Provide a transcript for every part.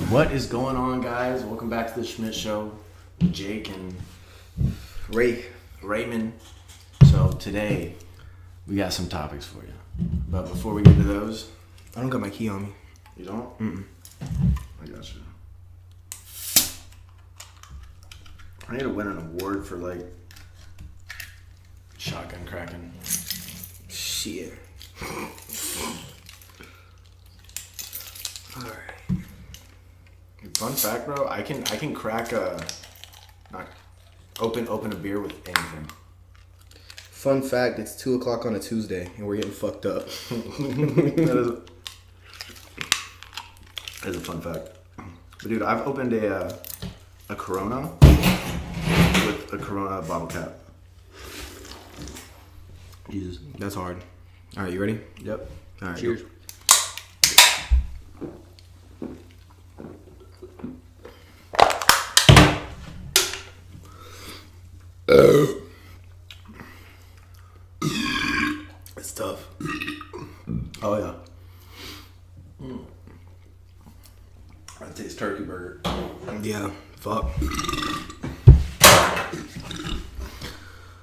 What is going on, guys? Welcome back to the Schmidt Show with Jake and Raymond. So today we got some topics for you, but before we get to those, I don't got my key on me. You don't? I got you. I need to win an award for like shotgun cracking. Shit. All right. Fun fact, bro. I can crack open a beer with anything. Fun fact: it's 2:00 on a Tuesday, and we're getting fucked up. That is a fun fact. But dude, I've opened a Corona with a Corona bottle cap. Jesus, that's hard. All right, you ready? Yep. All right. Cheers. Go. It's tough. Oh yeah. I taste turkey burger. Yeah. Fuck.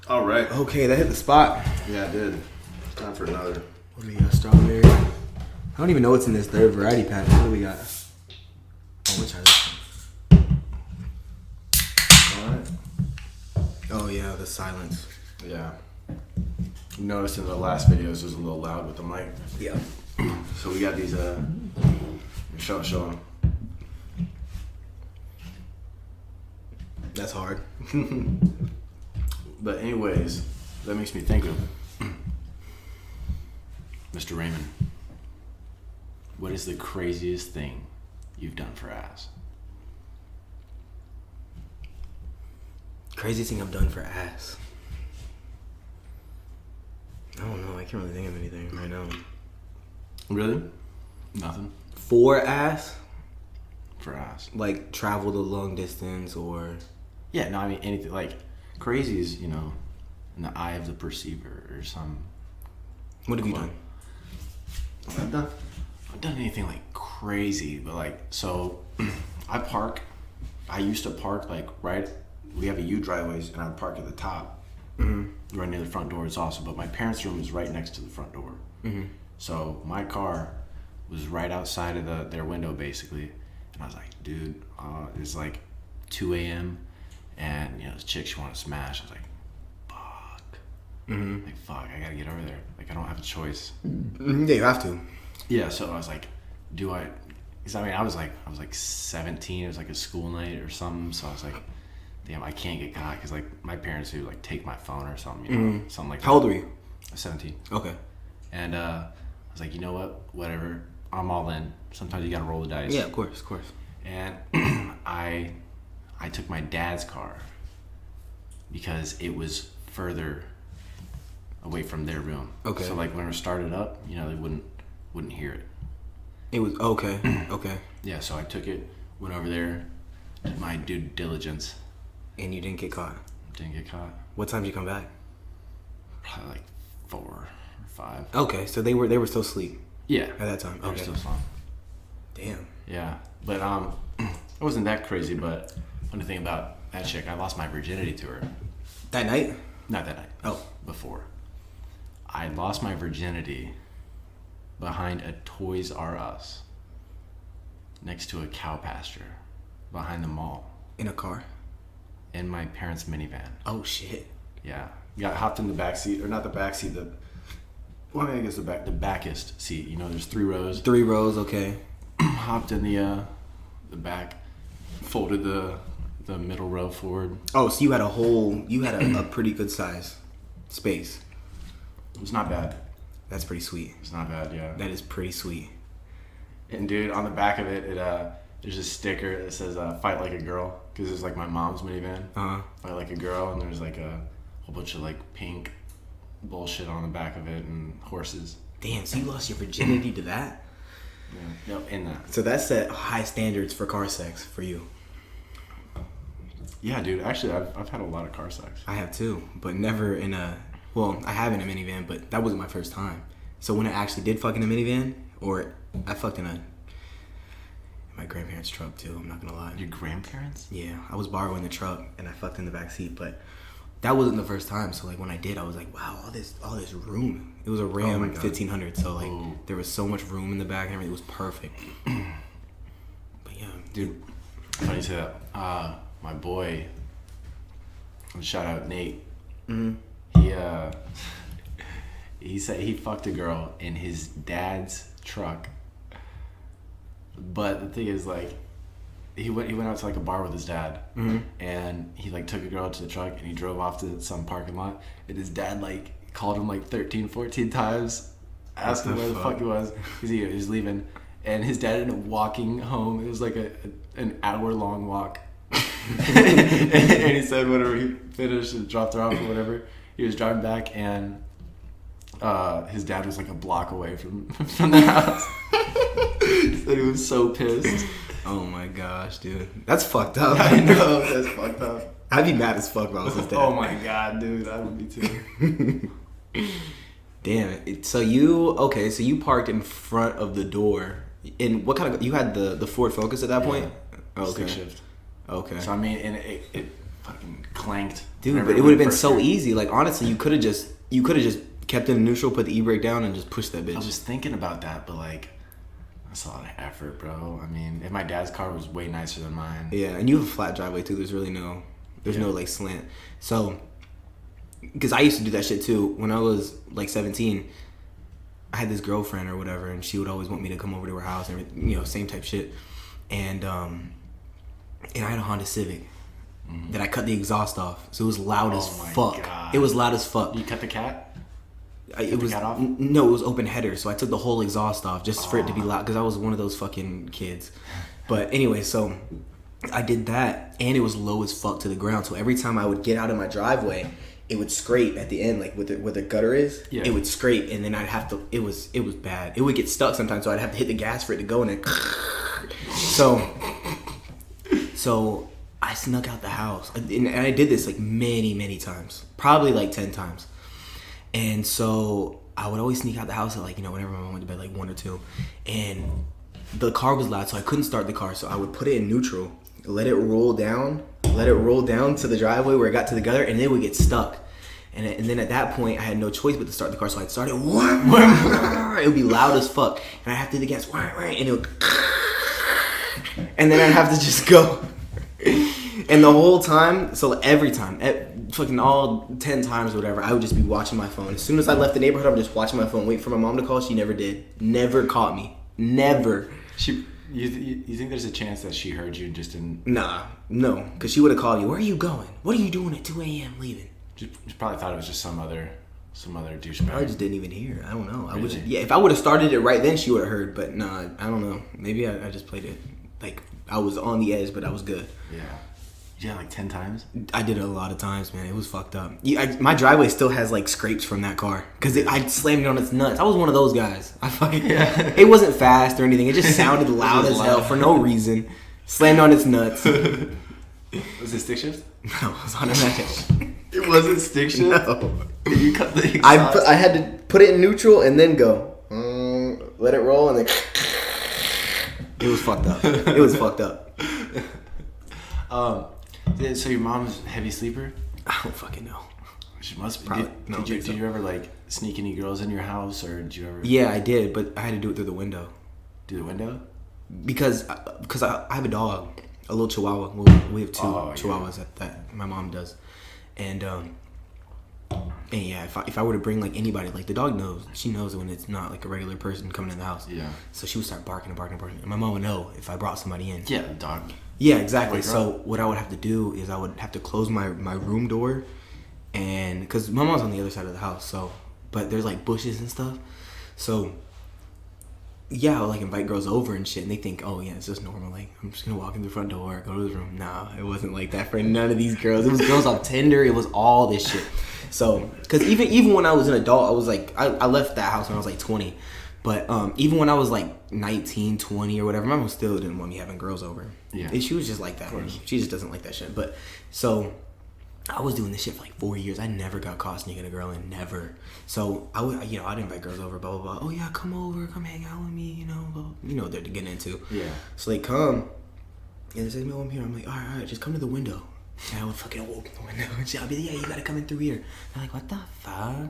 All right. Okay, that hit the spot. Yeah, it did. It's time for another. What do we got? Strawberry. I don't even know what's in this third variety pack. What do we got? Oh, which one? All right. Oh yeah, the silence. Yeah. You noticed in the last videos it was a little loud with the mic. Yeah. So we got these show them. That's hard. But anyways, that makes me think of Mr. Raymond. What is the craziest thing you've done for ass? Craziest thing I've done for ass. I don't know. I can't really think of anything right now. Really? Nothing? For ass? For ass. Like traveled a long distance or... Yeah, no, I mean anything. Like, crazy is, in the eye of the perceiver or some... What have you done? I've done anything like crazy, but like, so I used to park like we have a U driveways and I would park at the top, right near the front door. It's awesome, but my parents' room is right next to the front door. So my car was right outside of their window basically, and I was like, dude, it's like 2 a.m. and this chick she wanted to smash. I was like, like, fuck, I gotta get over there. Like, I don't have a choice. Yeah, you have to. Yeah, so I was like, because I was like 17. It was like a school night or something. So I was like, damn, I can't get caught because like my parents would like take my phone or something, something like that. How old were you? 17. Okay. And I was like, you know what? Whatever. I'm all in. Sometimes you gotta roll the dice. Yeah, of course. And I took my dad's car because it was further away from their room. Okay. So like when it started up, they wouldn't hear it. It was okay. Okay. Yeah, so I took it, went over there, did my due diligence. And you didn't get caught. Didn't get caught. What time did you come back? Probably like 4 or 5. Okay, so they were still asleep. Yeah. At that time. They were still asleep. Damn. Yeah, but it wasn't that crazy. But funny thing about that chick, I lost my virginity to her. That night? Not that night. Oh, before. I lost my virginity behind a Toys R Us next to a cow pasture behind the mall in a car? in my parents' minivan. Oh shit. Yeah. Hopped in the back seat, or not the back seat, the backest seat. There's 3 rows. 3 rows, okay. Hopped in the back, folded the middle row forward. Oh, so you had a pretty good size space. It was not bad. That's pretty sweet. It's not bad, yeah. That is pretty sweet. And dude, on the back of it, there's a sticker that says "Fight like a girl," because it's like my mom's minivan. Fight like a girl, and there's like a whole bunch of like pink bullshit on the back of it and horses. Damn, so you lost your virginity to that? Yeah. Yep, in that. So that set high standards for car sex for you. Yeah, dude. Actually, I've had a lot of car sex. I have too, but never in a... Well, I have in a minivan, but that wasn't my first time. So when I actually did fuck in a minivan, or I fucked in a My grandparents' truck too. I'm not gonna lie. Your grandparents? Yeah, I was borrowing the truck and I fucked in the back seat, but that wasn't the first time. So like when I did, I was like, wow, all this room. It was a Ram 1500, so like there was so much room in the back and everything. It was perfect. But yeah, dude. Funny to that. My boy. Shout out Nate. He said he fucked a girl in his dad's truck. But the thing is, like, he went out to like a bar with his dad, and he like took a girl to the truck and he drove off to some parking lot, and his dad like called him like 13, 14 times, asked him where the fuck he was, because he was leaving, and his dad ended up walking home. It was like an hour-long walk. And he said whenever he finished and dropped her off or whatever, he was driving back, and his dad was like a block away from the house. He said he was so pissed. Oh my gosh, dude. That's fucked up. I know, that's fucked up. I'd be mad as fuck if I was his dad. Oh my god, dude, I would be too. Damn it. So you parked in front of the door. And what kind of, you had the Ford Focus at that point? Okay. Stick shift. Okay. So I mean, and it fucking clanked. Dude, but it would have been so easy. Like honestly, you could have just kept it in neutral, put the e-brake down, and just pushed that bitch. I was thinking about that, but like, that's a lot of effort, bro. I mean, if my dad's car was way nicer than mine. Yeah, and you have a flat driveway too. There's really no like slant. So, because I used to do that shit too when I was like 17. I had this girlfriend or whatever, and she would always want me to come over to her house and everything, you know, same type shit. And I had a Honda Civic that I cut the exhaust off, so it was loud as fuck. God. It was loud as fuck. You cut the cat? It was cat off? No, it was open header, so I took the whole exhaust off just for it to be loud, because I was one of those fucking kids. But anyway, so I did that, and it was low as fuck to the ground. So every time I would get out of my driveway, it would scrape at the end, like where the gutter is. Yeah. It would scrape, and then I'd have to. It was bad. It would get stuck sometimes, so I'd have to hit the gas for it to go, and then. So I snuck out the house, and I did this like many times, probably like 10 times. And so I would always sneak out the house at like, you know, whenever my mom went to bed, like 1 or 2, and the car was loud, so I couldn't start the car. So I would put it in neutral, let it roll down to the driveway where it got to the gutter, and then it would get stuck. And then at that point, I had no choice but to start the car. So I'd start it. It would be loud as fuck, and I have to hit the gas, and it would, and then I'd have to just go. And the whole time, so every time, fucking all 10 times or whatever, I would just be watching my phone. As soon as I left the neighborhood, I'm just watching my phone, wait for my mom to call. She never did. Never caught me. Never. You think there's a chance that she heard you and just didn't? Nah, no, because she would have called you. Where are you going? What are you doing at 2 a.m. leaving? She probably thought it was just some other douchebag. I just didn't even hear. I don't know. Really? If I would have started it right then, she would have heard. But nah, I don't know. Maybe I just played it like I was on the edge, but I was good. Yeah. Yeah, like 10 times? I did it a lot of times, man. It was fucked up. My driveway still has like scrapes from that car because I slammed it on its nuts. I was one of those guys. It wasn't fast or anything. It just sounded loud as hell for no reason. Slammed on its nuts. Was it stick shift? No, it was automatic. It wasn't stick shift? No. You cut the exhaust? I had to put it in neutral and then go. Let it roll and then... It was fucked up. It was fucked up. So your mom's a heavy sleeper? I don't fucking know. She must be. Probably, did you ever like sneak any girls in your house, or did you ever? Yeah, I did, but I had to do it through the window. Through the window? Because I have a dog, a little Chihuahua. We have 2 Chihuahuas that my mom does, and yeah, if I were to bring like anybody, like the dog knows, she knows when it's not like a regular person coming in the house. Yeah. So she would start barking, and my mom would know if I brought somebody in. Yeah, the dog. Yeah, exactly. So what I would have to do is I would have to close my room door, and because my mom's on the other side of the house, but there's like bushes and stuff, so yeah, I would like invite girls over and shit, and they think, oh yeah, it's just normal, like I'm just gonna walk in the front door, go to the room. Nah, it wasn't like that for none of these girls. It was girls on Tinder. It was all this shit. So because even when I was an adult, I was like I left that house when I was like 20. But even when I was like 19, 20 or whatever, my mom still didn't want me having girls over. Yeah. She was just like that. She just doesn't like that shit. But so I was doing this shit for like 4 years. I never got caught sneaking a girl in, never. So I would, I'd invite girls over, blah blah blah. Oh yeah, come over, come hang out with me, blah, blah. What they're getting into. Yeah. So they come, and they say, "No, I'm here." I'm like, all right, just come to the window. And I would fucking open the window and shit. I'd be like, "Yeah, you gotta come in through here." They're like, "What the fuck?"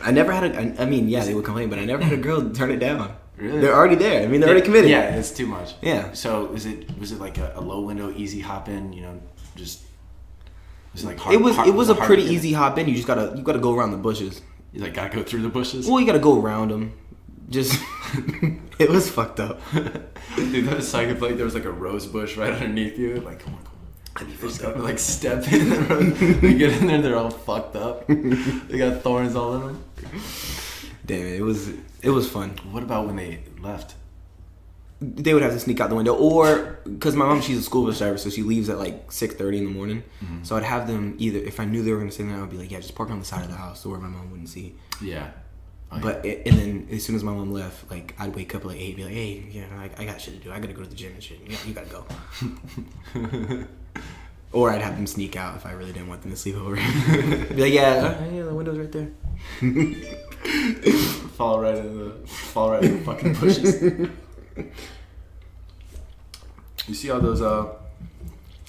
I never had they would complain, but I never had a girl turn it down. Really? They're already there. I mean, they're already committed. Yeah, it's too much. Yeah. So was it like a low window, easy hop in? Just. Was it like hard? It was a pretty easy hop in. You just gotta go around the bushes. You like gotta go through the bushes. Well, you gotta go around them. Just it was fucked up. Dude, that was psychic. Like there was like a rose bush right underneath you. Like, come on. I'd be Just gotta like step in the rose. They get in there, they're all fucked up. They got thorns all in them. Damn it was fun. What about when they left? They would have to sneak out the window, or because my mom, she's a school bus driver, so she leaves at like 6:30 in the morning. Mm-hmm. So I'd have them either, if I knew they were gonna stay there, I would be like, yeah, just park on the side of the house so where my mom wouldn't see. Yeah. And then as soon as my mom left, like I'd wake up at like 8, be like, hey, yeah, I got shit to do. I gotta go to the gym and shit. You gotta go. Or I'd have them sneak out if I really didn't want them to sleep over. Be like, yeah, the window's right there. fall right in the fucking bushes. You see all those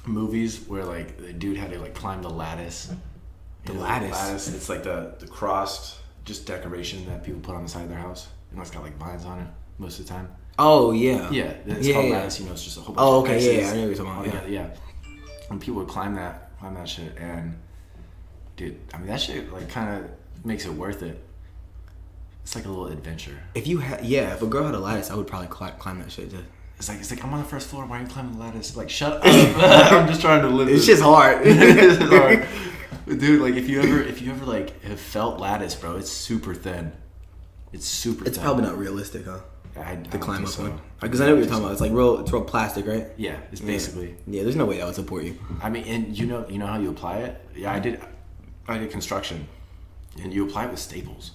movies where like the dude had to like climb the lattice? The lattice. It's like the crossed just decoration that people put on the side of their house. And it's got like vines on it most of the time. Oh yeah. Yeah, it's called lattice. It's just a whole bunch. Oh of okay, pieces. yeah, I know what you're talking about. Yeah. And people would climb that shit, and dude, I mean that shit like kind of makes it worth it. It's like a little adventure. If a girl had a lattice, I would probably climb that shit too. It's like I'm on the first floor. Why are you climbing the lattice? Like shut up! I'm just trying to live. It's just hard. It's hard, dude. Like if you ever like have felt lattice, bro, it's super thin. It's super. It's thin. probably not realistic, huh? To climb up one. Because I know what you're talking about. It's like it's real plastic, right? Yeah, it's basically. Yeah, there's no way that would support you. I mean, and you know how you apply it? Yeah, I did construction, and you apply it with staples.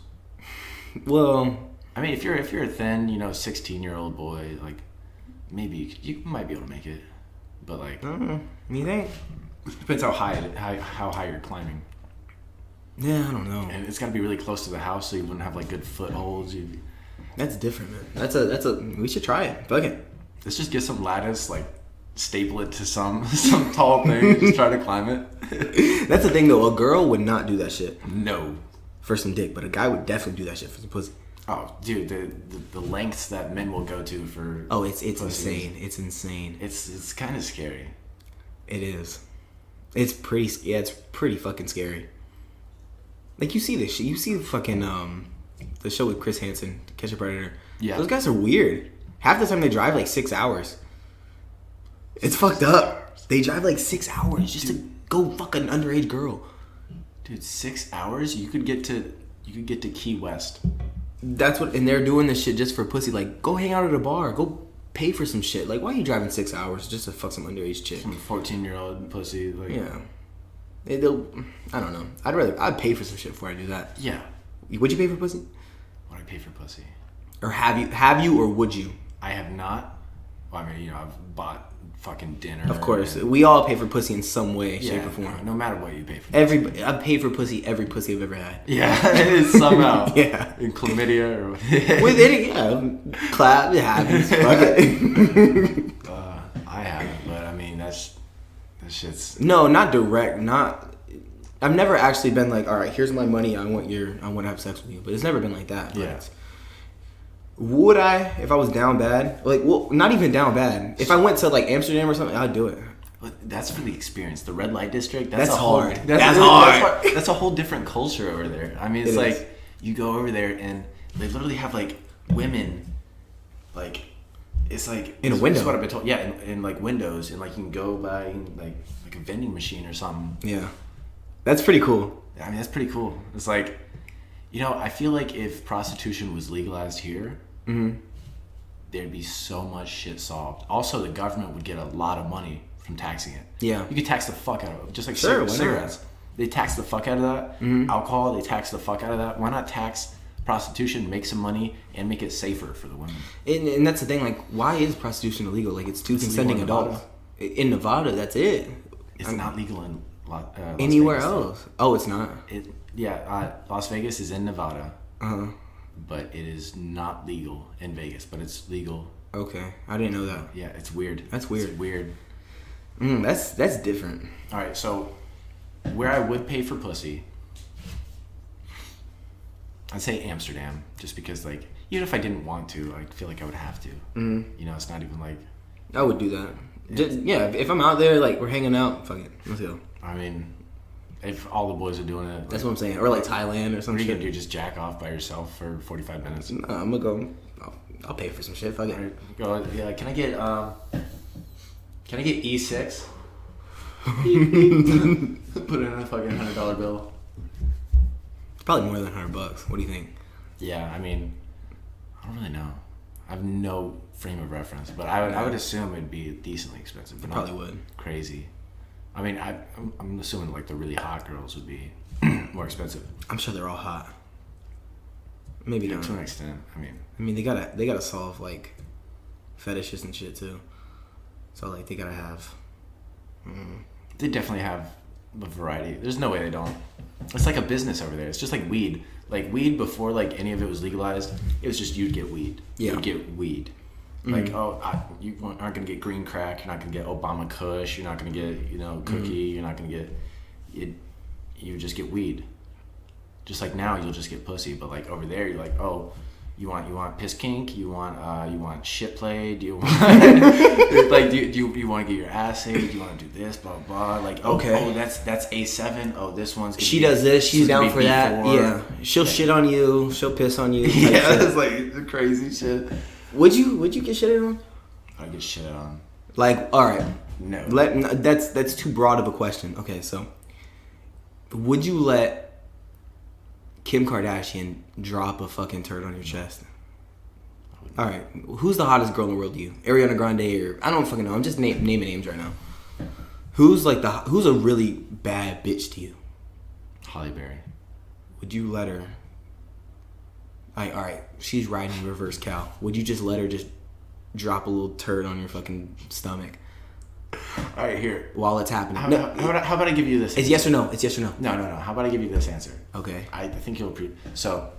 Well, I mean, if you're a thin, 16-year-old boy, like maybe you might be able to make it, but like, you think? Depends how high you're climbing. Yeah, I don't know. And it's got to be really close to the house, so you wouldn't have like good footholds. That's different, man. That's a. We should try it. Fuck it. Let's just get some lattice, like staple it to some tall thing, just try to climb it. That's the thing, though. A girl would not do that shit. No. For some dick, but a guy would definitely do that shit for some pussy. Oh, dude, the lengths that men will go to for. Oh, it's insane. It's insane. It's kind of scary. It is. It's pretty. Yeah, it's pretty fucking scary. Like you see this shit. You see the fucking the show with Chris Hansen, Catch a Predator. Yeah. Those guys are weird. Half the time they drive like 6 hours. It's fucked up. They drive like 6 hours just to go fuck an underage girl. Dude, 6 hours? You could get to Key West. That's what, and they're doing this shit just for pussy. Like, go hang out at a bar. Go pay for some shit. Like, why are you driving 6 hours just to fuck some underage chick? Some 14-year-old pussy. Like, yeah. I don't know. I'd pay for some shit before I do that. Yeah. Would you pay for pussy? Would I pay for pussy? Or have you or would you? I have not. Well, I mean, I've bought fucking dinner. Of course. We all pay for pussy in some way, shape, or form. No matter what you pay for. I pay for pussy every pussy I've ever had. Yeah, somehow. Yeah. In chlamydia or with any, clap, it happens. Fuck it. I haven't, but I mean, that shit's... No, not direct, I've never actually been like, all right, here's my money, I want to have sex with you. But it's never been like that. Yeah. Would I, if I was down bad? Like, well, not even down bad. If I went to like Amsterdam or something, I'd do it. But that's for the experience. The red light district, that's hard. Hard. That's hard. That's a whole different culture over there. I mean, it's like you go over there and they literally have like women, like it's like in a window. That's what I've been told. Yeah, in like windows, and like you can go by like a vending machine or something. Yeah, that's pretty cool. I mean, that's pretty cool. It's like, I feel like if prostitution was legalized here, there'd be so much shit solved. Also, the government would get a lot of money from taxing it. Yeah. You could tax the fuck out of it. Just like cigarettes. They tax the fuck out of that. Alcohol, they tax the fuck out of that. Why not tax prostitution, make some money, and make it safer for the women? And that's the thing, like, why is prostitution illegal? Like, it's two consenting adults. In Nevada, that's it. It's not legal in Las Anywhere Vegas, else? Oh, it's not. Las Vegas is in Nevada, But it is not legal in Vegas, but it's legal. Okay, I didn't know that. Yeah, it's weird. That's weird. It's weird. That's different. All right, so where I would pay for pussy, I'd say Amsterdam, just because like even if I didn't want to, I feel like I would have to. You know, it's not even like I would do that. If I'm out there, like we're hanging out, fuck it, let's go. I mean, if all the boys are doing it, That's what I'm saying. Or like Thailand or some what are you shit. gonna do? Just jack off by yourself for 45 minutes? No, I'm gonna go. I'll pay for some shit. Fuck it. All right, go. Yeah, can I get E6? Put it in a fucking $100 bill. It's probably more than $100. What do you think? Yeah, I mean, I don't really know. I have no frame of reference, but I would assume it'd be decently expensive. But It probably would. Crazy. I mean, I'm assuming like the really hot girls would be more expensive. I'm sure they're all hot. Maybe not. To an extent. I mean, they gotta solve like fetishes and shit too. So like they gotta have. they definitely have a variety. There's no way they don't. It's like a business over there. It's just like weed. Like weed before like any of it was legalized, it was just you'd get weed. Yeah. You'd get weed. Like you aren't gonna get green crack. You're not gonna get Obama Kush. You're not gonna get cookie. You're not gonna get it. You just get weed. Just like now, you'll just get pussy. But like over there, you're like, oh, you want piss kink? You want shit play? Do you want like do you want to get your ass ate? Do you want to do this? Blah blah. Like okay, that's A7. Oh, this one's. She does this. She's down for that. B4. Yeah, she'll shit on you. She'll piss on you. Yeah, it's like crazy shit. Would you get shitted on? I get shit on. Like, all right. No. That's too broad of a question. Okay, so would you let Kim Kardashian drop a fucking turd on your chest? All right, who's the hottest girl in the world to you? Ariana Grande or I don't fucking know. I'm just naming names right now. Who's a really bad bitch to you? Halle Berry. Would you let her? All right, she's riding reverse cow. Would you just let her just drop a little turd on your fucking stomach? All right, here. While it's happening. How about I give you this? It's yes or no. It's yes or no. No. How about I give you this answer? Okay. I think you'll so.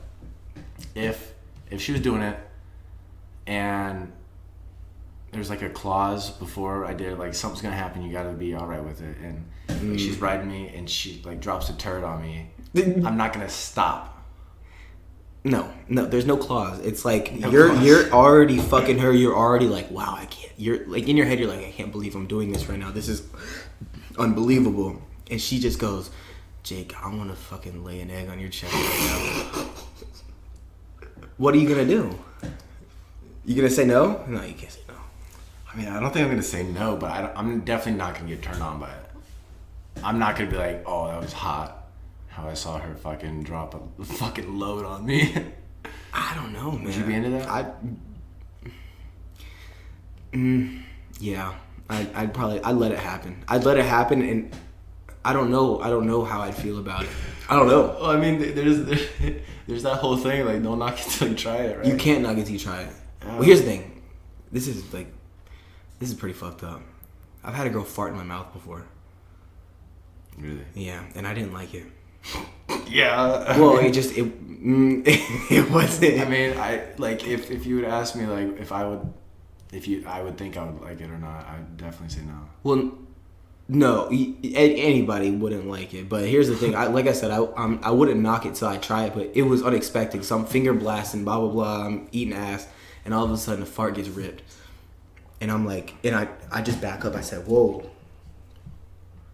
If she was doing it, and there's like a clause before I did, like something's gonna happen, you gotta be all right with it, and like, she's riding me and she like drops a turd on me, I'm not gonna stop. No, there's no clause. It's like you're already fucking her. You're already like, wow, I can't. You're like in your head, you're like, I can't believe I'm doing this right now. This is unbelievable. And she just goes, Jake, I want to fucking lay an egg on your chest right now. What are you gonna do? You gonna say no? No, you can't say no. I mean, I don't think I'm gonna say no, but I'm definitely not gonna get turned on by it. I'm not gonna be like, oh, that was hot. How I saw her fucking drop a fucking load on me. I don't know, man. Would you be into that? Yeah. I'd let it happen. I'd let it happen, and I don't know how I'd feel about it. I don't know. Well, I mean, there's that whole thing, like, don't knock it till you try it, right? You can't knock it till you try it. Well, here's the thing. This is pretty fucked up. I've had a girl fart in my mouth before. Really? Yeah, and I didn't like it. Yeah. Well, it wasn't. I mean, if you would ask me like I would think I would like it or not, I'd definitely say no. Well, no, anybody wouldn't like it. But here's the thing. Like I said, I wouldn't knock it till I try it. But it was unexpected. So I'm finger blasting, blah blah blah. I'm eating ass, and all of a sudden a fart gets ripped, and I'm like, and I just back up. I said, whoa.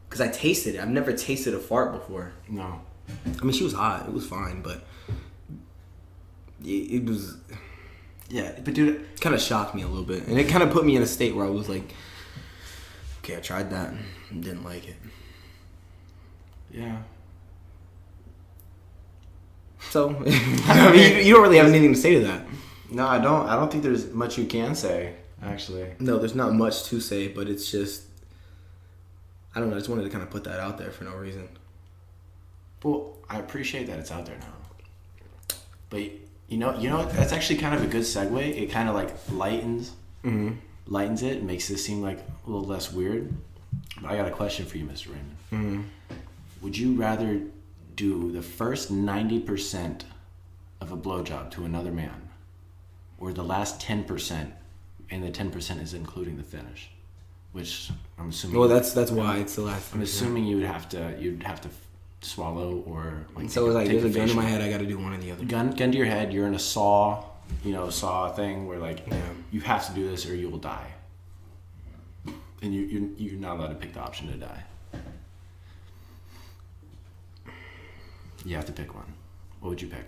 Because I tasted it. I've never tasted a fart before. No. I mean, she was hot. It was fine, but it was... Yeah, but dude... It kind of shocked me a little bit. And it kind of put me in a state where I was like, okay, I tried that and didn't like it. Yeah. So, I mean, you don't really have anything to say to that. No, I don't. I don't think there's much you can say, actually. No, there's not much to say, but it's just... I don't know. I just wanted to kind of put that out there for no reason. Well, I appreciate that it's out there now. But you know, that's actually kind of a good segue. It kind of like lightens it, makes it seem like a little less weird. But I got a question for you, Mr. Raymond. Would you rather do the first 90% of a blowjob to another man, or the last 10%, and the 10% is including the finish, which I'm assuming. Well, that's why it's the last. I'm assuming you'd have to swallow or like. So it's like there's a gun in my facial. head. I got to do one or the other. Gun to your head. You're in a saw thing where like you have to do this or you will die. And you're not allowed to pick the option to die. You have to pick one. What would you pick?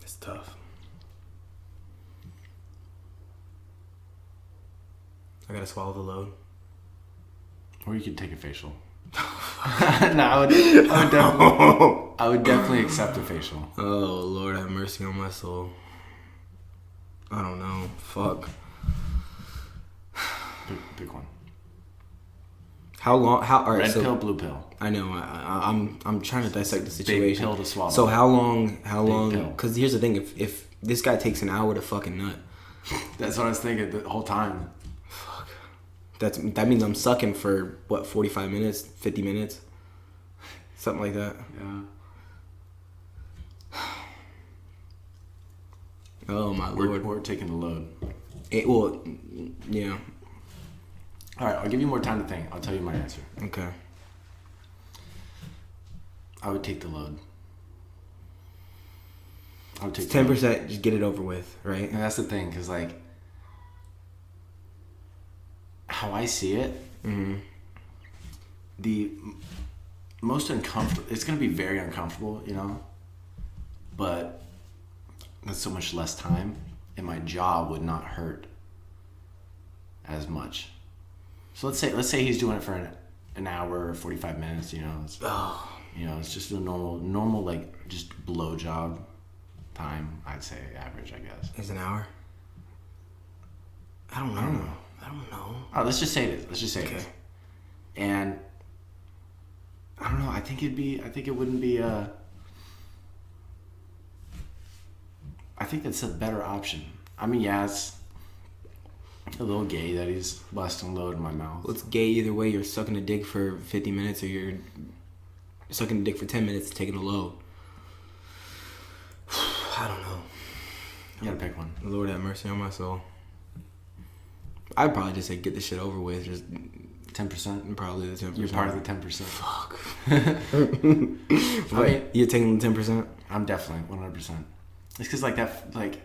It's tough. I gotta swallow the load. Or you could take a facial. No, I would definitely accept a facial. Oh, Lord have mercy on my soul. I don't know. Fuck. Pick one. How long? All right. Red So pill, blue pill. I know. I'm trying to dissect the situation. Big pill to swallow. So how long? pill. Because here's the thing: if this guy takes an hour to fucking nut, That's what I was thinking the whole time. fuck. That means I'm sucking for what 45 minutes, 50 minutes, something like that. Yeah. Oh my Lord. We're taking the load. Well, yeah. All right, I'll give you more time to think. I'll tell you my answer. Okay. I would take the load. I would take 10%. Just get it over with, right? And that's the thing, because like how I see it, the most uncomfortable. It's gonna be very uncomfortable, but that's so much less time, and my jaw would not hurt as much. So let's say he's doing it for an hour or 45 minutes. It's just a normal like just blowjob time. I'd say average, I guess. Is an hour? I don't know. Oh, let's just say it is. Okay. It is. And I don't know. I think it wouldn't be I think that's a better option. I mean, yeah, it's a little gay that he's busting load in my mouth. Well, it's gay either way. You're sucking a dick for 50 minutes or you're sucking a dick for 10 minutes taking a load. I don't know. You gotta pick one. Lord have mercy on my soul. I'd probably just say get this shit over with. Just 10%? Probably the 10%. You're part of the 10%. Fuck. I mean, you're taking the 10%? I'm definitely 100%. It's because like that, like...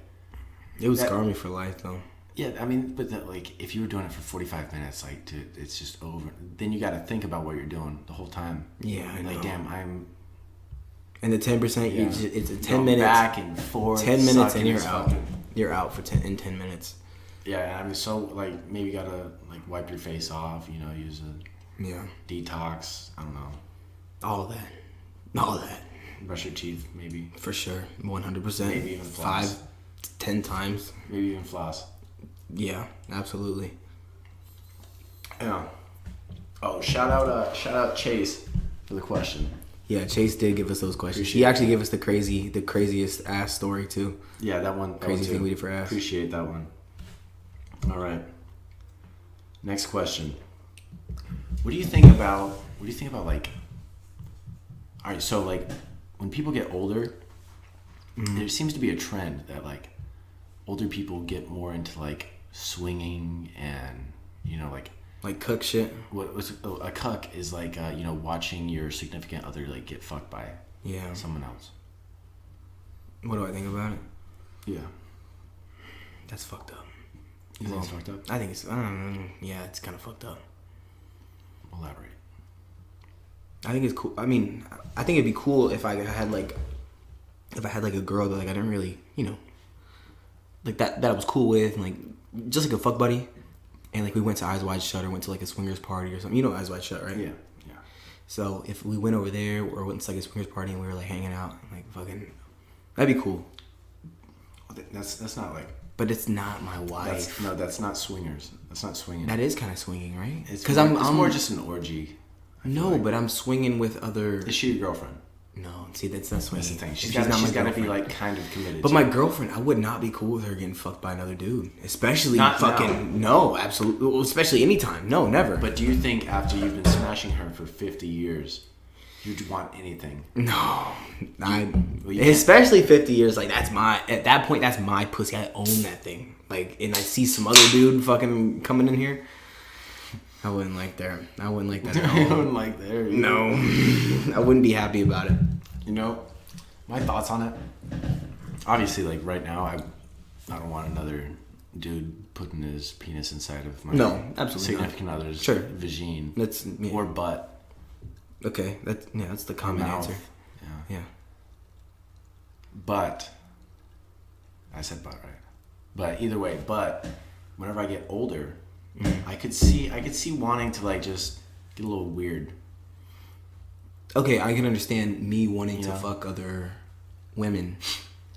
It would scar me for life, though. Yeah, I mean, but if you were doing it for 45 minutes, like, dude, it's just over. Then you got to think about what you're doing the whole time. Yeah, I know. Like, damn, I'm... And the 10%, Yeah. it's a 10 minutes. Back and forth. 10 minutes and you're sucking out. fucking- You're out in 10 minutes. Yeah, I mean, so, like, maybe you got to, like, wipe your face off, use a Yeah. detox. I don't know. All that. Brush your teeth, maybe. For sure. 100%. Maybe even floss. 5-10 times. Maybe even floss. Yeah, absolutely. Yeah. Oh, shout out Chase for the question. Yeah, Chase did give us those questions. Appreciate He actually gave us the craziest ass story too. Yeah, that one. Crazy thing we did for ass. Appreciate that one. All right. Next question. What do you think about like? All right, so like when people get older, there seems to be a trend that like older people get more into like swinging and Like cook shit. what's a cuck is like watching your significant other like get fucked by someone else. What do I think about it? Yeah. That's fucked up. You think it's fucked up? I think it's. I don't know. Yeah, it's kind of fucked up. Elaborate. I think it's cool. I mean, I think it'd be cool if I had like a girl that like I didn't really, like that I was cool with, and like just like a fuck buddy, and like we went to Eyes Wide Shut or went to like a swingers party or something. You know Eyes Wide Shut, right? Yeah. So if we went over there or went to like a swingers party and we were like hanging out, like fucking, that'd be cool. That's not like. But it's not my wife. That's not swingers. That's not swinging. That is kind of swinging, right? Because I'm more just an orgy. No, but I'm swinging with other. Is she your girlfriend? No, see, that's what That's the thing. She's not my got to be girlfriend. like kind of committed. But to my it. girlfriend, I would not be cool with her getting fucked by another dude, especially Not fucking no, absolutely, well, especially anytime, no, never. But do you think after you've been smashing her for 50 years, you'd want anything? No, you especially 50 years. Like at that point, that's my pussy. I own that thing. Like, and I see some other dude fucking coming in here. I wouldn't like that. I wouldn't like that at all. I wouldn't like there. No, I wouldn't be happy about it. You know, my thoughts on it. Obviously, like right now, I don't want another dude putting his penis inside of my absolutely significant other's vagine. That's or butt. Okay, that's the common answer. Yeah. But I said butt, right? But either way, whenever I get older, I could see wanting to like just get a little weird. Okay, I can understand me wanting to fuck other women.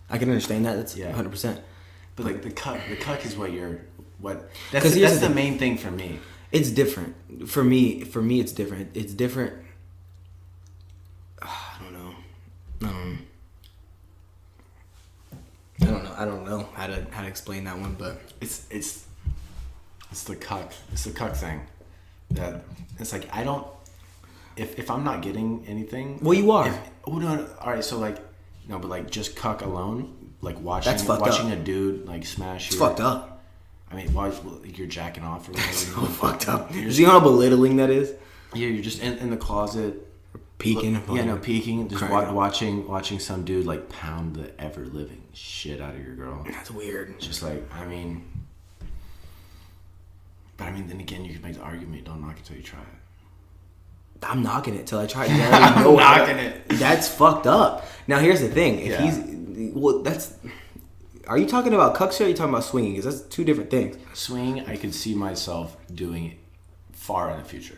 I can understand that. That's 100%. But like the cuck is that's the main thing for me. It's different. For me it's different. It's different. I don't know. I don't know how to explain that one, but it's the cuck. It's the cuck thing. That it's like I don't. If I'm not getting anything, well, you are. No, all right. So like, no, but like just cuck alone, like watching a dude like smash. It's fucked up. I mean, why you're jacking off or whatever? It's so fucked up. You see how belittling that is? Yeah, you're just in the closet. Peeking. Peeking. Just watching some dude like pound the ever living shit out of your girl. That's weird. Just like, then again, you can make the argument, don't knock it till you try it. I'm knocking it till I try it. I'm knocking it. That's fucked up. Now here's the thing. Are you talking about cucks or are you talking about swinging? Because that's two different things. Swinging, I could see myself doing it far in the future.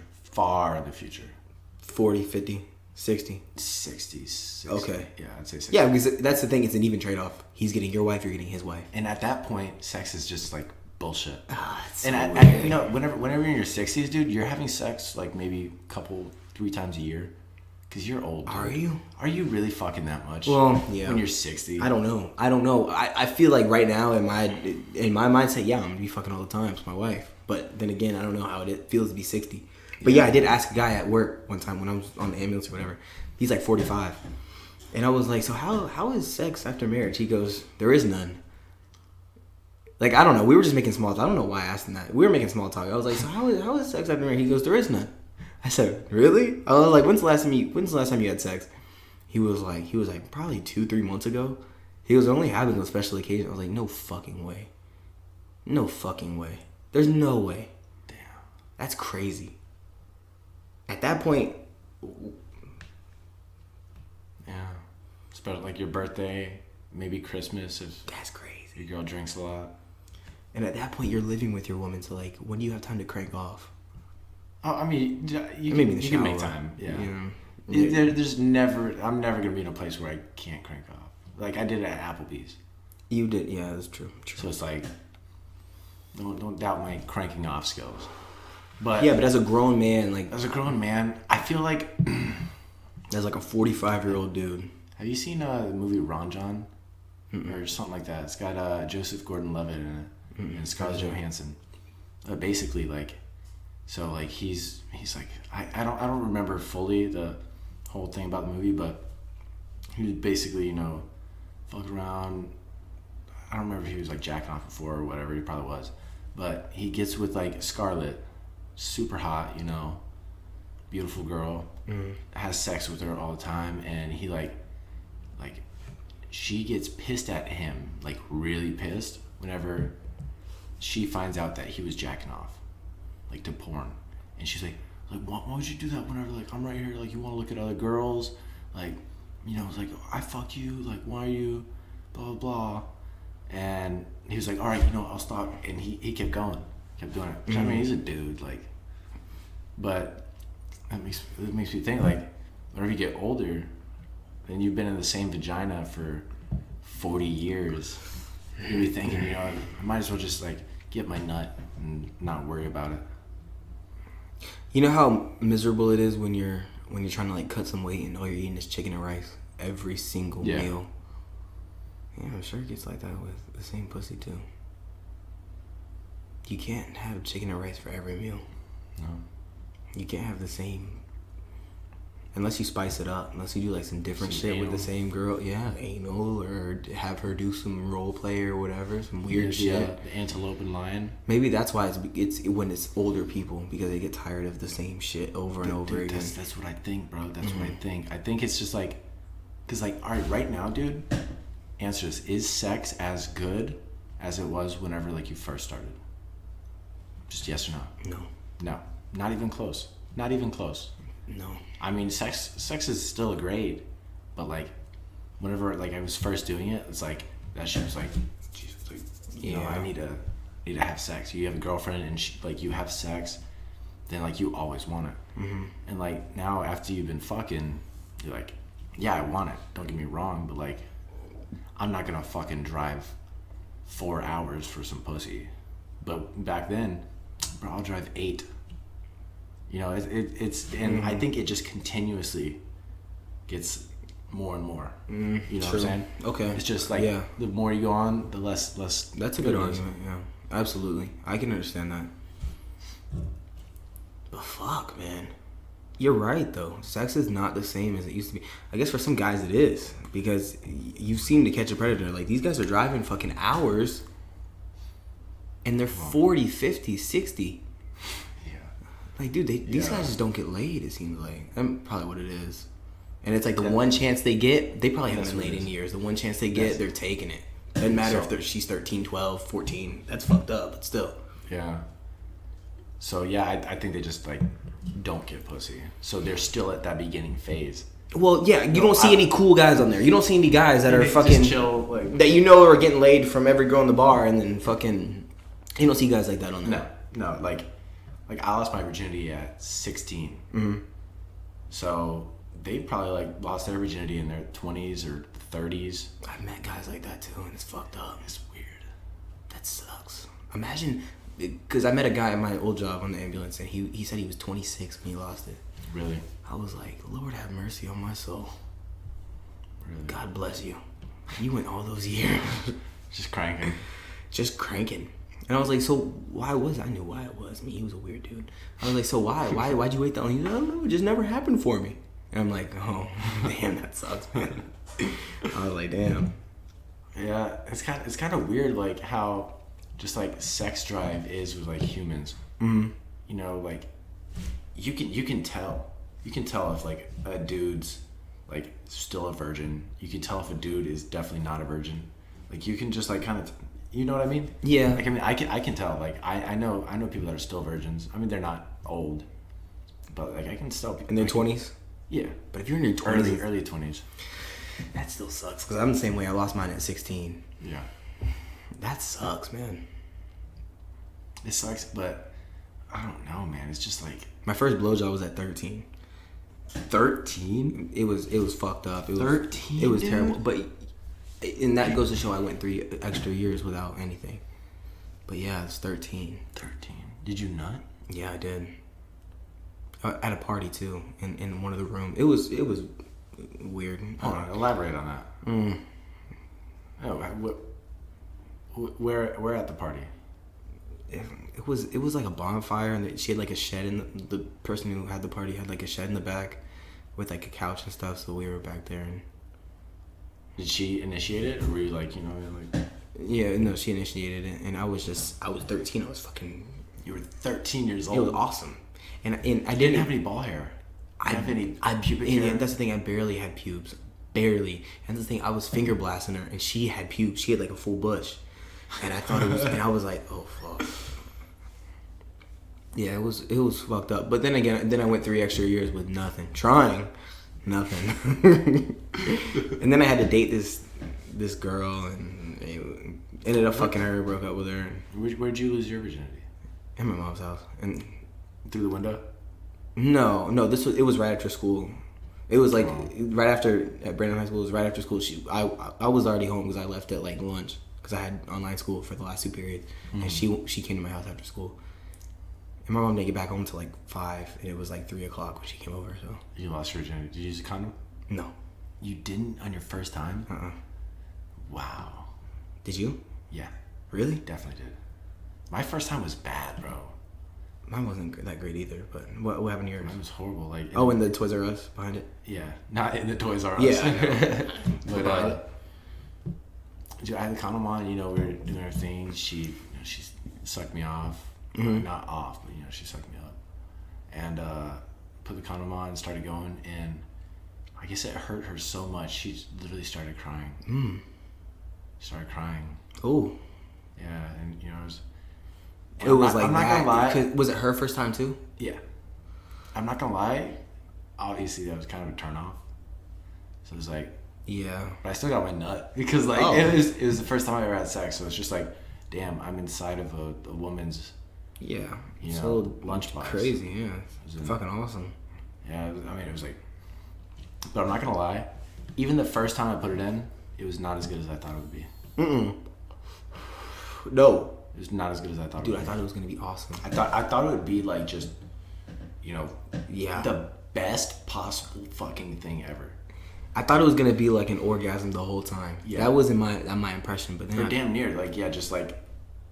40, 50, 60. 60. Okay. Yeah, I'd say 60. Yeah, because that's the thing. It's an even trade-off. He's getting your wife, you're getting his wife. And at that point, sex is just like bullshit. And whenever you're in your 60s, dude, you're having sex like maybe 3 times a year. Because you're old. Dude. Are you? Are you really fucking that much? Well, yeah. When you're 60. I don't know. I feel like right now in my mindset, yeah, I'm going to be fucking all the time with my wife. But then again, I don't know how it feels to be 60. But yeah, I did ask a guy at work one time when I was on the ambulance or whatever. He's like 45. And I was like, so how is sex after marriage? He goes, there is none. Like, I don't know. We were just making small talk. I don't know why I asked him that. We were making small talk. I was like, so how is sex after marriage? He goes, there is none. I said, really? I was like, when's the last time you had sex? He was like, probably 2-3 months ago. He goes, it only happens on special occasions. I was like, no fucking way. No fucking way. There's no way. Damn. That's crazy. At that point, yeah, especially like your birthday, maybe Christmas if that's crazy. Your girl drinks a lot. And at that point, you're living with your woman, so like, when do you have time to crank off? Oh, I mean, you can make time. Yeah. You know? I'm never gonna be in a place where I can't crank off. Like I did it at Applebee's. You did, yeah, that's true. So it's like, don't doubt my cranking off skills. But yeah, but as a grown man, I feel like as like a 45-year-old dude. Have you seen the movie Ron John? Or something like that? It's got Joseph Gordon-Levitt in it and Scarlett Johansson. Basically, like, so like he's like I don't remember fully the whole thing about the movie, but he was basically fuck around. I don't remember if he was like jacking off before or whatever. He probably was, but he gets with like Scarlett. Super hot, beautiful girl, has sex with her all the time, and he like she gets pissed at him, like really pissed whenever she finds out that he was jacking off, like to porn, and she's like why would you do that whenever like I'm right here, like you want to look at other girls, like it's like I fuck you, like why are you, blah blah blah, and he was like all right, I'll stop, and he kept going. Kept doing it. I mean, he's a dude, like, but it makes me think, like, whenever you get older, and you've been in the same vagina for 40 years, you'll be thinking, I might as well just like get my nut and not worry about it. You know how miserable it is when you're when you're trying to like cut some weight and all you're eating is chicken and rice every single meal. Yeah, I'm sure it gets like that with the same pussy too. You can't have chicken and rice for every meal. No. You can't have the same, unless you spice it up. Unless you do like some different shit with the same girl. Yeah, anal, or have her do some role play or whatever, some weird shit. Yeah, the antelope and lion. Maybe that's why it's when it's older people, because they get tired of the same shit over and over again. That's what I think, bro. That's what I think. I think it's just like, cause like, all right, right now, dude. Answer this: is sex as good as it was whenever like you first started? Just yes or no? No. No. Not even close. Not even close. No. I mean, sex is still great, but like, whenever like I was first doing it, it's like that shit was like, Jesus, like, you know, I need to have sex. You have a girlfriend and like you have sex, then like you always want it. Mm-hmm. And like now after you've been fucking, you're like, yeah, I want it. Don't get me wrong, but like, I'm not gonna fucking drive 4 hours for some pussy. But back then, bro, I'll drive 8. You know, it's and I think it just continuously gets more and more. You know what I'm saying? Okay. It's just like the more you go on, the less. That's a good argument. Yeah, absolutely. I can understand that. But fuck, man, you're right though. Sex is not the same as it used to be. I guess for some guys it is, because you seem to catch a predator. Like these guys are driving fucking hours, and they're 40, 50, 60. Like, dude, these guys just don't get laid, it seems like. That's probably what it is. And it's like the one chance they get, they probably haven't been laid in years. The one chance they get, they're taking it. Doesn't matter if she's 13, 12, 14. That's fucked up, but still. Yeah. So, yeah, I think they just, like, don't get pussy. So they're still at that beginning phase. Well, yeah, you don't see any cool guys on there. You don't see any guys that are fucking... chill, like, that you know are getting laid from every girl in the bar, and then fucking... You don't see guys like that on there. No, like I lost my virginity at 16. Mm-hmm. So they probably like lost their virginity in their 20s or 30s. I've met guys like that too, and it's fucked up. It's weird. That sucks. Imagine, because I met a guy at my old job on the ambulance, and he said he was 26 when he lost it. Really? I was like, Lord have mercy on my soul. Really? God bless you. You went all those years. Just cranking. Just cranking. And I was like, so why was I knew why it was. I mean, he was a weird dude. I was like, so why'd you wait that long? He's like, I don't know, it just never happened for me. And I'm like, oh, damn, that sucks, man. I was like, damn. Yeah, it's kind of weird, like how just like sex drive is with like humans. Mm-hmm. You know, like you can tell if like a dude's like still a virgin. You can tell if a dude is definitely not a virgin. Like you can just like kind of. You know what I mean? Yeah. Like I mean, I can tell. Like I know people that are still virgins. I mean, they're not old, but like I can still. In their 20s. Yeah, but if you're in your 20s, early 20s, that still sucks. Cause I'm the same way. I lost mine at 16. Yeah. That sucks, man. It sucks, but I don't know, man. It's just like my first blowjob was at 13. 13? It was fucked up. It was 13. It was dude? terrible, but. And that goes to show I went 3 extra years without anything. But yeah, it's 13. 13. Did you nut? Yeah, I did. At a party too, in one of the rooms. It was weird. Hold on, elaborate on that. Oh, where at the party? It was like a bonfire, and she had like a shed in the person who had the party had like a shed in the back with like a couch and stuff. So we were back there. And did she initiate it, or were you like, you know, like? Yeah, no, she initiated it, and I was 13. I was fucking. You were 13 years old. It was awesome, and I didn't have any ball hair. I didn't have any pubic hair. That's the thing. I barely had pubes, barely. And that's the thing. I was finger blasting her, and she had pubes. She had like a full bush, and I thought it was. And I was like, oh fuck. Yeah, it was fucked up. But then again, I went 3 extra years with nothing, trying. Nothing. And then I had to date this girl, and ended up fucking her, broke up with her. Where'd you lose your virginity? In my mom's house. And through the window? No, it was right after school. It was like right after at Brandon High School. It was right after school. I was already home because I left at like lunch because I had online school for the last 2 periods, and she came to my house after school. And my mom didn't get back home till like 5, and it was like 3 o'clock when she came over. So You lost your virginity. Did you use a condom? no. You didn't on your first time? Wow. Did you? Yeah, Really? definitely did. My first time was bad, bro. Mine wasn't that great either. But what happened to yours? Mine was horrible. Like, Oh, and the Toys R Us behind it. yeah, not in the Toys R Us. Yeah. But dude, I had the condom on. You know, we were doing our thing. She sucked me off. Not off, but she sucked me up. And put the condom on and started going. And I guess it hurt her so much. She literally started crying. Started crying. Oh. Yeah, and it was. It was like I'm not that. gonna lie. Was it her first time too? Yeah. I'm not gonna lie. Obviously, that was kind of a turn off. So it was like, Yeah. but I still got my nut because like it was the first time I ever had sex. So it's just like, damn, I'm inside of a woman's. Yeah. So lunchbox. Crazy. Yeah. It's fucking awesome. Yeah, I mean, it was like, but I'm not gonna lie. Even the first time I put it in, it was not as good as I thought it would be. No. It was not as good as I thought. Dude, it would I thought it was gonna be awesome. I thought it would be like just, Yeah. the best possible fucking thing ever. I thought it was gonna be like an orgasm the whole time. Yeah. That wasn't my impression, but then Or damn near, like just like.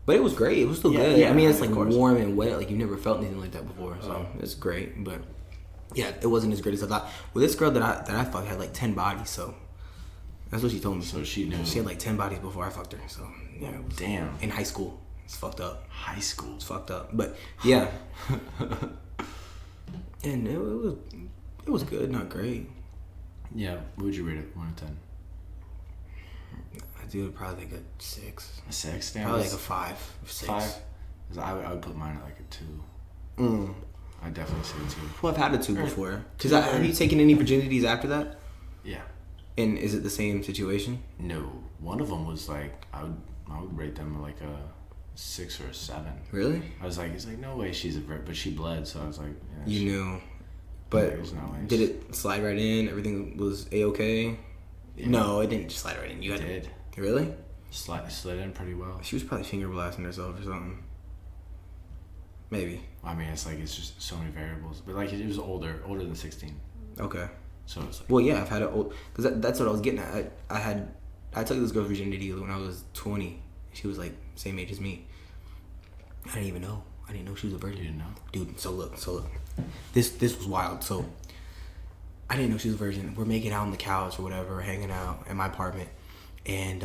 but it was great. It was still Yeah, good. yeah, I mean, it's of like course. warm and wet. Like you never felt anything like that before, so it's great. But yeah, it wasn't as great as I thought. Well, this girl that I fucked had like 10 bodies, so that's what she told me. So she knew. She had like 10 bodies before I fucked her. So yeah, it was, Damn. in high school, it's fucked up. High school. It's fucked up. But yeah, and it was good, not great. Yeah. What would you rate it? 1 to 10. I do probably like a 6. A 6. Damn. Probably like a 5, 6. 5. 'Cause I would put mine at like a 2. I'd definitely say 2. Well, I've had a 2 before. Cause have you taken any virginities after that? Yeah. And is it the same situation? No. One of them was like I would rate them like a 6 or a 7. Really? I was like, it's like no way she's a but she bled, so I was like, yeah, You knew. But there's no way. did it slide right in? Everything was A-okay? Yeah. No, it didn't just slide right in. You had did. to. Really? Slid in pretty well. She was probably finger blasting herself or something. Maybe. I mean, it's just so many variables, but like it was older than 16, Okay. so it's like Well, yeah, I've had it old. Because that's what I was getting at. I took this girl's virginity when I was 20. She was like same age as me. I didn't even know. I didn't know she was a virgin. You didn't know? Dude, so look. This was wild. So I didn't know she was a virgin. We're making out on the couch or whatever, hanging out in my apartment. And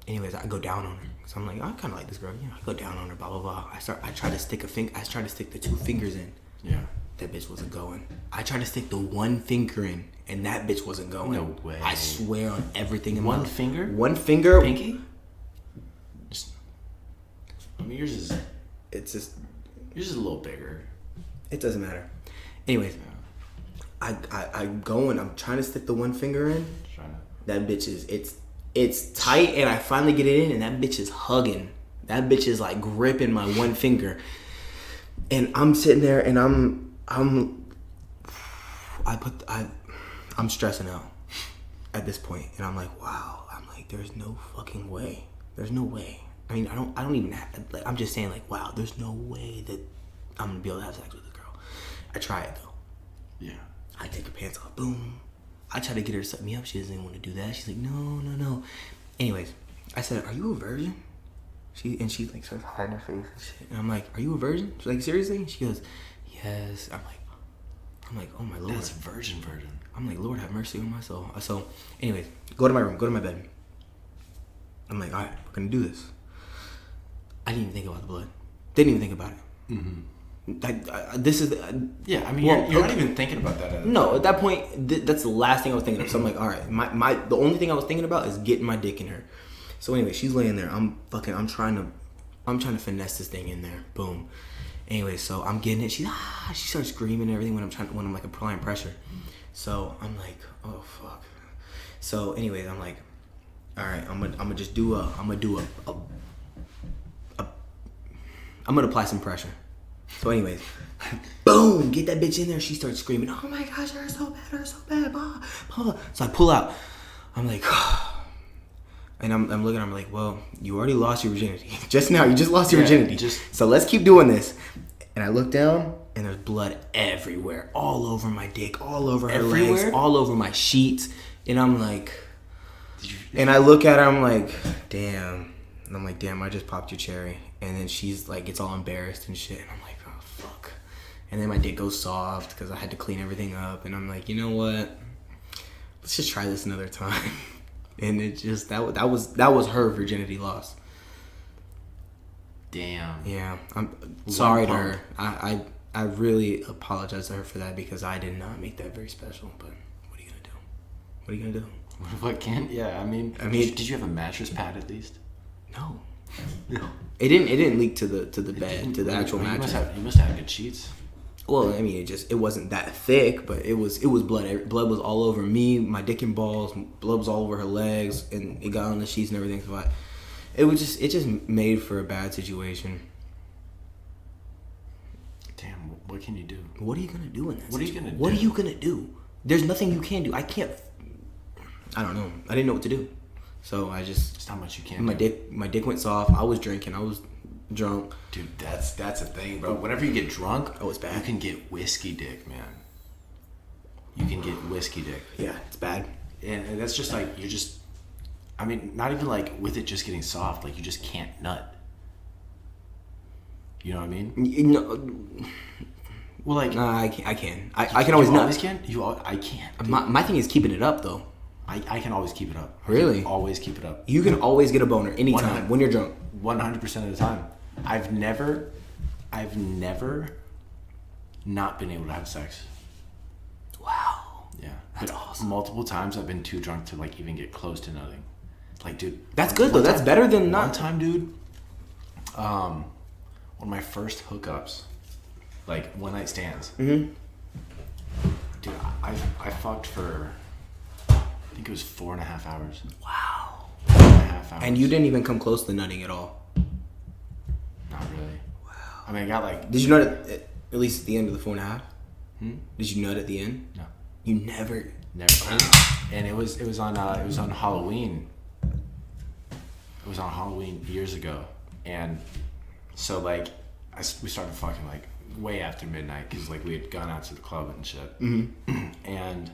anyways, I go down on her. So I'm like, I kind of like this girl. I go down on her, blah, blah, blah. I tried to stick the 2 fingers in. yeah. That bitch wasn't going. I tried to stick the 1 finger in, and that bitch wasn't going. No way. I swear on everything in One my finger? 1 finger. Pinky? I mean, yours is It's just, a little bigger. it doesn't matter. Anyways, I go and I'm trying to stick the 1 finger in. Trying to. That bitch is, it's tight, and I finally get it in, and that bitch is hugging. That bitch is like gripping my 1 finger. And I'm sitting there, and I'm stressing out at this point, and I'm like, wow. I'm like, there's no fucking way. There's no way. I mean, I don't even have, like, I'm just saying, like, wow, there's no way that I'm gonna be able to have sex with this girl. I try it though. Yeah. I take her pants off, boom. I try to get her to set me up. She doesn't even want to do that. She's like, no. Anyways, I said, are you a virgin? She like starts hiding her face and shit. And I'm like, are you a virgin? She's like, seriously? She goes, yes. I'm like, oh my Lord. That's virgin. I'm like, Lord, have mercy on my soul. So, anyways, go to my room, go to my bed. I'm like, all right, we're gonna do this. I didn't even think about the blood. Didn't even think about it. Mm-hmm. This is Yeah, I mean, Well, you're okay. not even thinking about that. No, at that point, that's the last thing I was thinking of. So I'm like, all right, the only thing I was thinking about is getting my dick in her. So anyway, she's laying there. I'm trying to finesse this thing in there. Boom. Anyway, so I'm getting it. She starts screaming and everything when I'm like applying pressure. So I'm like, oh fuck. So anyways, I'm like, all right, I'm gonna apply some pressure. So anyways, boom, get that bitch in there. She starts screaming, oh my gosh, you're so bad, blah, blah. So I pull out. I'm like, and I'm looking at her, I'm like, well, you already lost your virginity. Just now, you just lost your virginity. So let's keep doing this. And I look down, and there's blood everywhere. All over my dick, all over her Everywhere? legs, all over my sheets. And I'm like... And I look at her, I'm like, damn. And I'm like, damn, I just popped your cherry. And then she's like, gets all embarrassed and shit. And I'm like, oh, fuck. And then my dick goes soft because I had to clean everything up. And I'm like, you know what? Let's just try this another time. And it just, that was her virginity loss. Damn. Yeah, I'm sorry to her. I really apologize to her for that because I did not make that very special. But what are you gonna do? What are you gonna do? What can? Yeah, I mean, did you have a mattress pad at least? No. It didn't leak to the bed, to the actual mattress. You must have good sheets. Well, I mean, it wasn't that thick, but it was blood. Blood was all over me, my dick and balls. Blood was all over her legs, and it got on the sheets and everything. So it just made for a bad situation. Damn, what can you do? What are you gonna do in that? What are you gonna do? What are you gonna do? There's nothing you can do. I can't. I don't know. I didn't know what to do, so I just. There's not much you can. My dick went soft. I was drinking. I was drunk. Dude, that's a thing, bro. Whenever you get drunk, it's bad. You can get whiskey dick, man. You can get whiskey dick. Yeah, it's bad. And that's just like, you're just, I mean, not even like with it just getting soft, like you just can't nut. You know what I mean? No. Well, like, I can. I can always nut. Always can? I can't. My thing is keeping it up though. I can always keep it up. Really? Always keep it up. You can always get a boner anytime when you're drunk. 100% of the time. I've never not been able to have sex. Wow. Yeah. That's awesome. Multiple times I've been too drunk to like even get close to nutting. Like, dude. That's good though. That's better than not. One time, dude. One of my first hookups, like one night stands. Mm-hmm. Dude, I fucked for, I think it was 4.5 hours. Wow. 4.5 hours. And you didn't even come close to nutting at all. Not really. Wow. I mean, I got like. Did you nut at least at the end of the 4.5? Did you nut at the end? No. You never. Never. And it was on Halloween. It was on Halloween years ago, and so like we started fucking like way after midnight because like we had gone out to the club and shit. Mm-hmm. And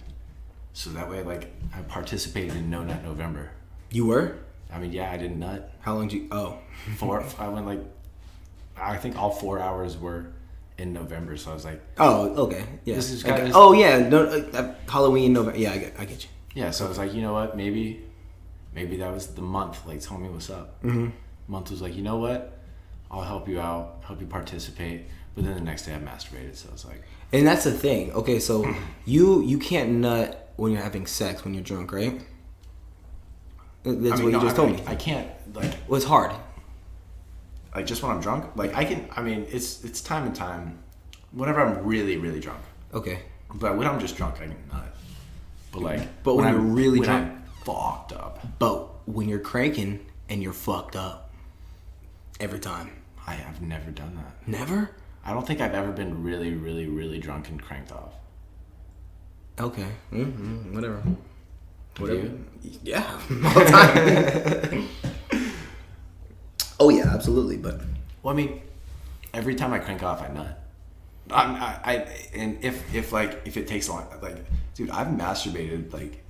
so that way like I participated in No Nut November. You were? I mean, yeah, I didn't nut. How long did you? Oh. I went like, I think all 4 hours were in November, so I was like, oh, okay, yeah. This is okay. Oh yeah, no, Halloween, November. Yeah, I get you. Yeah, so I was like, you know what? Maybe that was the month. Like, tell me what's up. Mm-hmm. Month was like, you know what? I'll help you out, help you participate. But then the next day I masturbated, so I was like. And that's the thing. Okay, so you can't nut when you're having sex when you're drunk, right? That's what you just told me. I can't like. Well, it's hard. Like just when I'm drunk, like I can. I mean, it's time and time. Whenever I'm really really drunk. Okay. But when I'm just drunk, I can nut. But like. But when you're really drunk, I'm fucked up. But when you're cranking and you're fucked up, every time. I have never done that. Never? I don't think I've ever been really really really drunk and cranked off. Okay. Mm-hmm. Whatever. You? Yeah. All the time. Oh yeah, absolutely. But well, I mean, every time I crank off, I nut. And if it takes long, like, dude, I've masturbated like,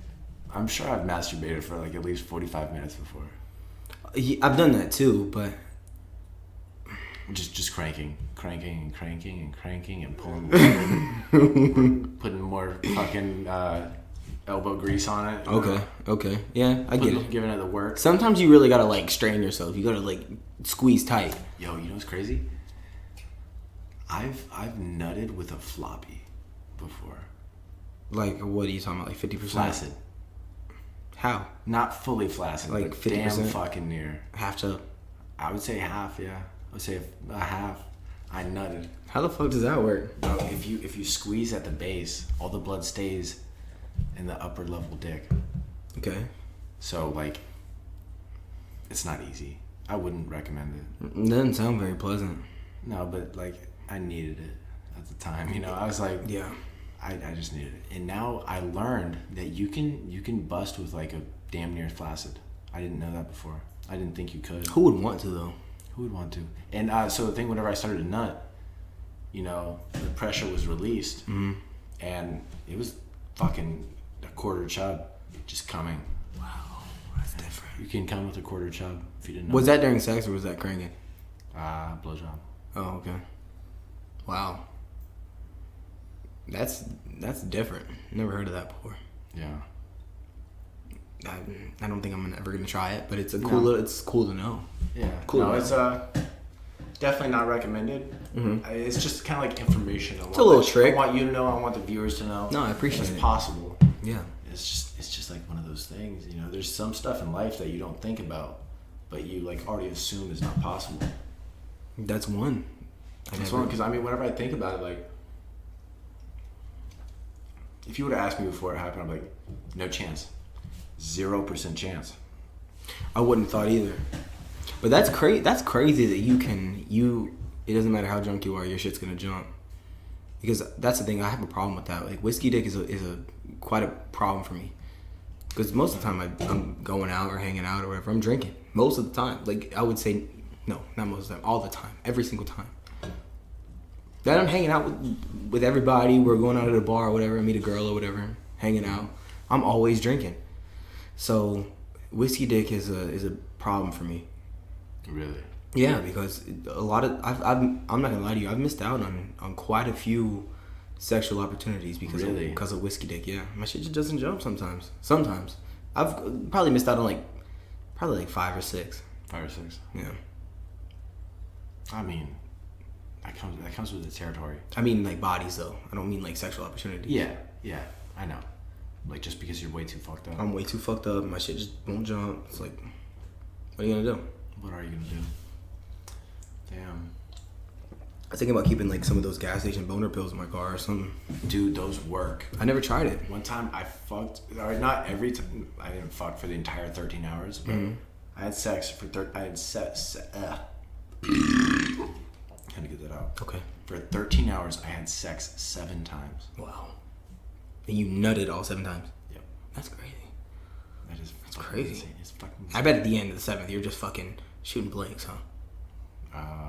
I'm sure I've masturbated for like at least 45 minutes before. I've done that too, but just cranking and pulling, putting more fucking elbow grease on it. Okay, yeah, I get it. Giving it the work. Sometimes you really gotta like strain yourself. You gotta like squeeze tight. Yo, you know what's crazy? I've nutted with a floppy before. Like, what are you talking about? Like 50%? Flaccid. How? Not fully flaccid, like but 50%? damn fucking near. Half to. I would say half, yeah. I would say a half. I nutted. How the fuck does that work? Bro, if you squeeze at the base, all the blood stays in the upper level dick. Okay. So like, it's not easy. I wouldn't recommend it. It doesn't sound very pleasant. No, but like I needed it at the time. You know, I was like, yeah. I just needed it. And now I learned that you can bust with like a damn near flaccid. I didn't know that before. I didn't think you could. Who would want to though? Who would want to? And so the thing, whenever I started to nut, you know, the pressure was released, and it was fucking a quarter chub just coming. Wow, that's different. You can come with a quarter chub if you didn't know. Was that during sex or was that cranking? Blowjob. Oh, okay. Wow. That's different. Never heard of that before. Yeah. I don't think I'm ever gonna try it, but it's cool to know. Yeah. Cool. No, it's definitely not recommended. It's just kind of like information. It's a little trick. I want you to know. I want the viewers to know. No, I appreciate it. It's possible. Yeah. It's just like one of those things. You know, there's some stuff in life that you don't think about, but you like already assume is not possible. That's one. That's one, because I mean, whenever I think about it, like, if you would have asked me before it happened, I'm like, no chance, 0% chance. I wouldn't have thought either. But that's crazy. That's crazy that it doesn't matter how drunk you are, your shit's gonna jump. Because that's the thing. I have a problem with that. Like whiskey dick is quite a problem for me. Because most of the time I'm going out or hanging out or whatever, I'm drinking most of the time. Like I would say, no, not most of the time, all the time, every single time. That I'm hanging out with everybody. We're going out at a bar or whatever. I meet a girl or whatever, hanging out. I'm always drinking. So whiskey dick is a problem for me. Really? Yeah, because a lot of I'm not gonna lie to you. I've missed out on quite a few sexual opportunities because of whiskey dick. Yeah, my shit just doesn't jump sometimes. Sometimes I've probably missed out on probably 5 or 6. 5 or 6. Yeah. I mean, that comes with the territory. I mean like bodies though. I don't mean like sexual opportunities. Yeah, I know. Like just because you're way too fucked up. I'm way too fucked up. My shit just won't jump. It's like, what are you gonna do? What are you gonna do? Damn. I was thinking about keeping like some of those gas station boner pills in my car or something. Dude, those work. I never tried it. One time I fucked, or not every time, I didn't fuck for the entire 13 hours, but I had sex for had to get that out. Okay. For 13 hours, I had sex 7 times. Wow. And you nutted all 7 times? Yep. That's crazy. That's crazy. Insane. It's fucking insane. I bet at the end of the 7th, you're just fucking shooting blanks, huh?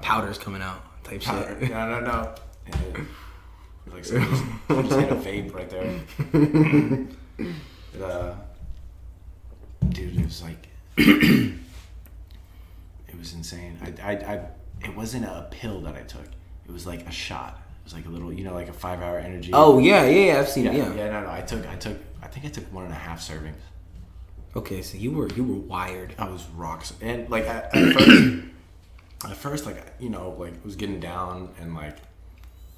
Powder's coming out type powder. shit. No. Like someone just hit a vape right there. But, dude, it was like, it was insane. It wasn't a pill that I took. It was like a shot. It was like a little, like a 5-hour energy. Oh yeah, I've seen it. Yeah. Yeah, no. I think I took 1.5 servings. Okay, so you were wired. I was rocks, and like at first, like it was getting down, and like,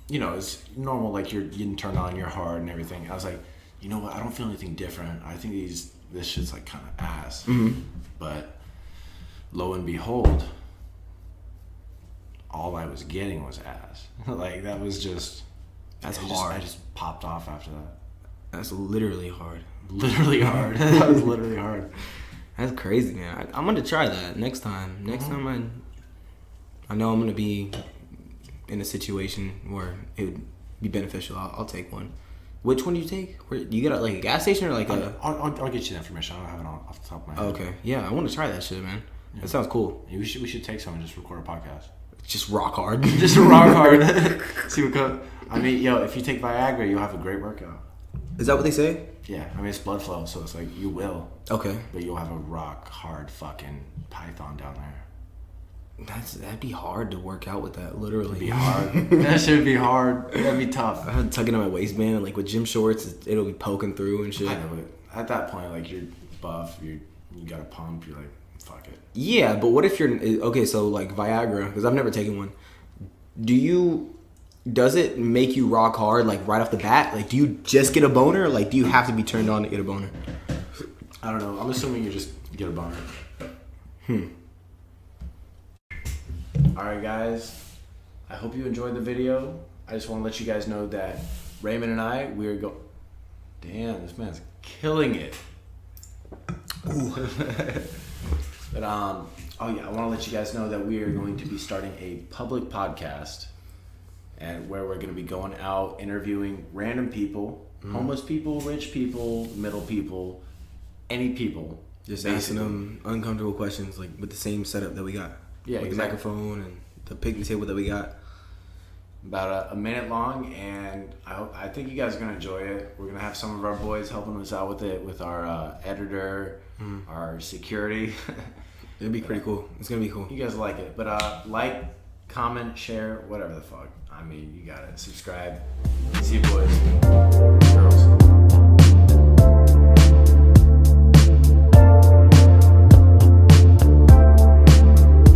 it's normal. Like you're getting turned on, you're hard and everything. I was like, you know what? I don't feel anything different. I think this shit's like kind of ass. But lo and behold, all I was getting was ass. Like that was just. That's hard. I just popped off after that. That's literally hard. Literally hard. That was literally hard. That's crazy, man. I'm gonna try that next time. Next time I know I'm gonna be in a situation where it would be beneficial. I'll take one. Which one do you take? Where you get like a gas station or like I'll get you the information. I don't have it off the top of my head. Okay, yeah, I want to try that shit, man. Yeah. That sounds cool. We should take some and just record a podcast. Just rock hard. Just rock hard. See what comes. I mean, if you take Viagra, you'll have a great workout. Is that what they say? Yeah, I mean it's blood flow, so it's like you will. Okay. But you'll have a rock hard fucking python down there. That'd be hard to work out with that. Literally. It'd be hard. That should be hard. That'd be tough. I had to tuck it in my waistband, and like with gym shorts, it'll be poking through and shit. I know, but at that point, like you're buff, you got a pump. You're like, fuck it. Yeah, but what if you're okay? So like Viagra, because I've never taken one. Does it make you rock hard like right off the bat? Like, do you just get a boner? Or, like, do you have to be turned on to get a boner? I don't know. I'm assuming you just get a boner. All right, guys. I hope you enjoyed the video. I just want to let you guys know that Raymond and I, Damn, this man's killing it. Ooh. But I want to let you guys know that we are going to be starting a public podcast, and where we're going to be going out interviewing random people, homeless people, rich people, middle people, any people. Just asking them uncomfortable questions, like with the same setup that we got. Yeah, with exactly. the microphone and the picnic table that we got. about a minute long, and I think you guys are gonna enjoy it. We're gonna have some of our boys helping us out with it, with our editor, our security. It'll be pretty cool. It's gonna be cool. You guys like it, but like, comment, share, whatever the fuck. I mean, you got it. Subscribe. See you, boys.